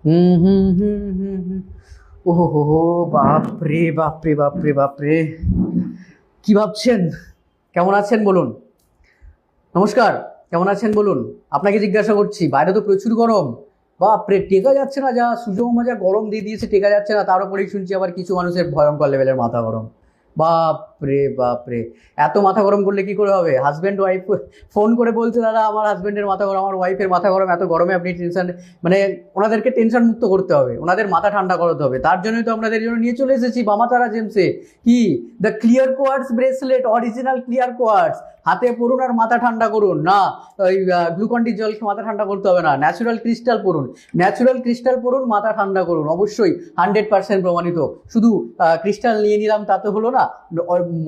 হুম হুম হুম হুম হুম। ওহো হো হো, বাপরে বাপরে বাপরে বাপরে, কি ভাবছেন? কেমন আছেন বলুন? নমস্কার। কেমন আছেন বলুন? আপনাকে জিজ্ঞাসা করছি, বাইরে তো প্রচুর গরম। বাপরে, টেকা যাচ্ছে না, যা সূর্যমামা যা গরম দিয়ে দিয়েছে, টেকা যাচ্ছে না। তার উপরেই শুনছি আবার কিছু মানুষের ভয়ঙ্কর লেভেলের মাথা গরম। বাপরে বাপরে, এত মাথা গরম করলে কি করে হবে? হাজব্যান্ড ওয়াইফ ফোন করে বলছে, দাদা আমার হাজব্যান্ডের মাথা গরম, আমার ওয়াইফের মাথা গরম, এত গরমে আপনি টেনশন, মানে ওনাদেরকে টেনশন মুক্ত করতে হবে, ওনাদের মাথা ঠান্ডা করাতে হবে। তার জন্যই তো আপনাদের জন্য নিয়ে চলে এসেছি বামাতারা জেমসে। কি, the clear quartz bracelet, original clear quartz. হাতে পরুন আর মাথা ঠান্ডা করুন না। ওই গ্লুকন্ডির জল খেয়ে মাথা ঠান্ডা করতে হবে না, ন্যাচুরাল ক্রিস্টাল পরুন। ন্যাচুরাল ক্রিস্টাল পরুন, মাথা ঠান্ডা করুন, অবশ্যই 100% প্রমাণিত। শুধু ক্রিস্টাল নিয়ে নিলাম তা তো হলো না,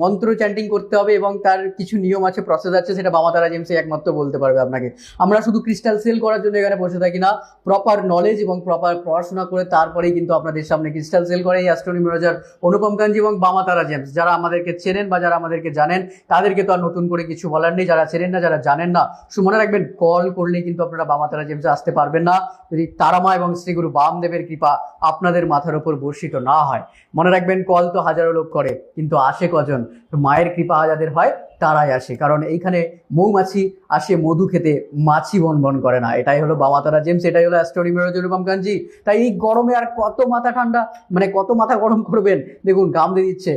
মন্ত্র চ্যান্টিং করতে হবে এবং তার কিছু নিয়ম আছে, প্রসেস আছে, সেটা বামাতারা জেমসে একমাত্র বলতে পারবে আপনাকে। আমরা শুধু ক্রিস্টাল সেল করার জন্য এখানে বসে থাকি না, প্রপার নলেজ এবং প্রপার পড়াশোনা করে তারপরেই কিন্তু আপনাদের সামনে ক্রিস্টাল সেল করে এই অ্যাস্ট্রোনিমোলজার অনুপম কাঞ্জি এবং বামাতারা জেমস। যারা আমাদেরকে চেনেন বা যারা আমাদেরকে জানেন তাদেরকে তো আর নতুন করে কিছু বলার নেই। যারা চেনেন না, যারা জানেন না, মনে রাখবেন, কল করলেই কিন্তু আপনারা বামাতারা জেমসে আসতে পারবেন না যদি তারামা এবং শ্রীগুরু বামদেবের কৃপা আপনাদের মাথার উপর বর্ষিত না হয়। মনে রাখবেন, কল তো হাজারো লোক করে, কিন্তু আসে কজন? মায়ের কৃপা যাদের হয় তারাই আসে, কারণ এইখানে মৌমাছি আসে মধু খেতে, মাছি বন বন করে না। এটাই হলো বামাতারা জেমস, এটাই হলো অ্যাস্ট্রোনিমোলজার অনুপম কাঞ্জি। তাই এই গরমে আর কত মাথা ঠান্ডা, মানে কত মাথা গরম করবেন? দেখুন ঘাম দিয়ে দিচ্ছে,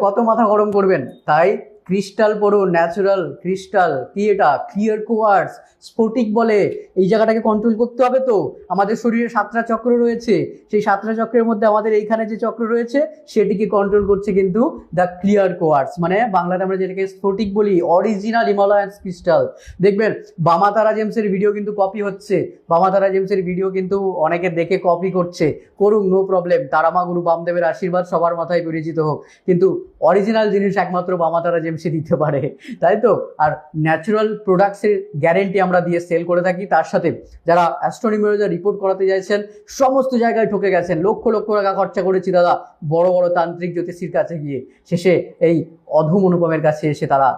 কত মাথা গরম করবেন? তাই ক্রিস্টাল পড়ুন, ন্যাচুরাল ক্রিস্টাল। কি এটা? ক্লিয়ার কোয়ার্টজ, স্ফটিক বলে। এই জায়গাটাকে কন্ট্রোল করতে হবে তো। আমাদের শরীরে 7টা চক্র রয়েছে, সেই 7টা চক্রের মধ্যে আমাদের এইখানে যে চক্র রয়েছে সেটিকে কন্ট্রোল করছে কিন্তু দ্য ক্লিয়ার কোয়ার্টজ, মানে বাংলাতে আমরা যেটাকে স্ফটিক বলি, অরিজিনাল হিমালয়ান ক্রিস্টাল। দেখবেন বামাতারা জেমসের ভিডিও কিন্তু কপি হচ্ছে, বামাতারা জেমসের ভিডিও কিন্তু অনেকে দেখে কপি করছে, করুক, নো প্রবলেম। তারামা গুরু বামদেবের আশীর্বাদ সবার মাথায় পরিচিত হোক, কিন্তু অরিজিনাল জিনিস একমাত্র বামাতারা জেমসে দিতে পারে, তাই তো। আর ন্যাচুরাল প্রোডাক্টসের গ্যারেন্টি আমরা দিয়ে সেল করে থাকি। তার সাথে যারা অ্যাস্ট্রোনিমোলজার রিপোর্ট করাতে চাইছেন, সমস্ত জায়গায় ঠকে গেছেন, লক্ষ লক্ষ টাকা খরচা করেছি দাদা বড় বড় তান্ত্রিক জ্যোতিষীর কাছে গিয়ে, শেষে এই অধম অনুপমের কাছে এসে তারা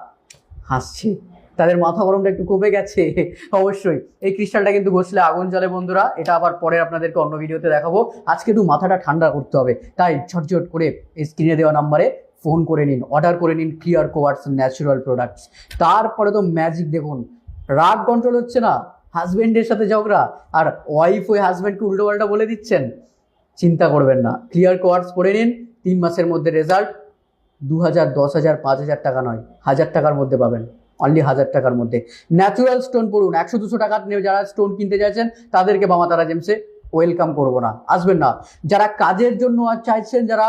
হাসছে, তাদের মাথা গরমটা একটু কমে গেছে। অবশ্যই এই ক্রিস্টালটা কিন্তু ঘষলে আগুন জ্বলে বন্ধুরা, এটা আবার পরে আপনাদেরকে অন্য ভিডিওতে দেখাবো। আজকে একটু মাথাটা ঠান্ডা করতে হবে, তাই ঝটঝট করে এই স্ক্রিনে দেওয়া নাম্বারে ফোন করে নিন, অর্ডার করে নিন ক্লিয়ার কোয়ার্টজ ন্যাচুরাল প্রোডাক্টস। তারপরে তো ম্যাজিক দেখুন, রাগ কন্ট্রোল হচ্ছে না, হাজবেন্ডের সাথে ঝগড়া, আর ওয়াইফ ওই হাজবেন্ডকে উল্টো পাল্টা বলে দিচ্ছেন, চিন্তা করবেন না, ক্লিয়ার কোয়ার্টজ করে নিন। 3 মাসের মধ্যে রেজাল্ট। 2,000, 10,000, 5,000 টাকা নয়, 1,000 টাকার মধ্যে পাবেন, অনলি 1,000 টাকার মধ্যে। ন্যাচুরাল স্টোন পড়ুন, 100-200 টাকা নিয়ে যারা স্টোন কিনতে চাইছেন তাদেরকে বামাতারা জেমসে ওয়েলকাম করবো না, আসবেন না। যারা কাজের জন্য আর চাইছেন, যারা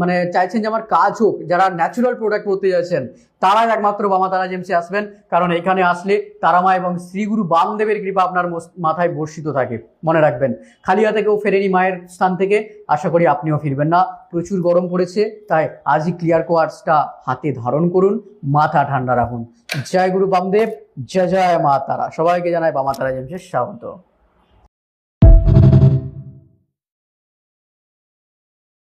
মানে চাইছেন যে আমার কাজ হোক, যারা ন্যাচুরাল প্রোডাক্ট করতে চাইছেন, তারাই একমাত্র বামাতারা জেমসে আসবেন, কারণ এখানে আসলে তারামা এবং শ্রীগুরু বামদেবের কৃপা আপনার মাথায় বর্ষিত থাকে। মনে রাখবেন, খালি হাতে কেউ ফেরেনি মায়ের স্থান থেকে, আশা করি আপনিও ফিরবেন না। প্রচুর গরম পড়েছে, তাই আজই ক্লিয়ার কোয়ার্টসটা হাতে ধারণ করুন, মাথা ঠান্ডা রাখুন। জয় গুরু বামদেব, জয় জয় মা তারা। সবাইকে জানাই বামাতারা জেমসের স্বাগত।